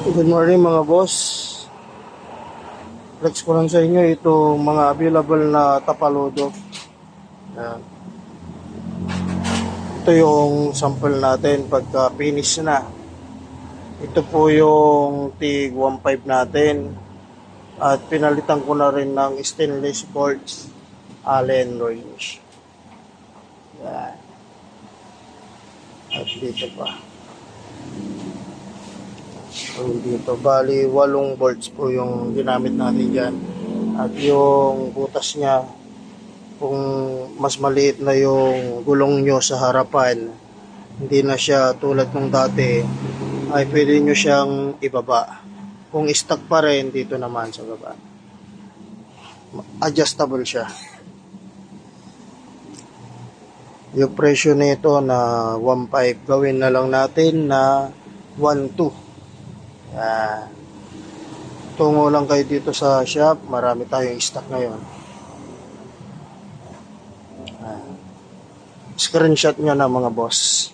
Good morning mga boss. Flex ko lang sa inyo ito mga available na tapaludo. Yan. Ito yung sample natin pagka finish na. Ito po yung TIG 1.5 natin. At pinalitan ko na rin ng stainless bolts Allen wrench. Yan. At dito pa. So, dito, bali 8 bolts po yung ginamit natin dyan. At yung butas niya, kung mas maliit na yung gulong nyo sa harapan, hindi na siya tulad ng dati, ay pwede nyo siyang ibaba. Kung stuck pa rin, dito naman sa baba. Adjustable siya. Yung presyo nito na 1.5, gawin na lang natin na 1.2. Tungo lang kayo dito sa shop, marami tayong stock ngayon. Screenshot nyo na mga boss.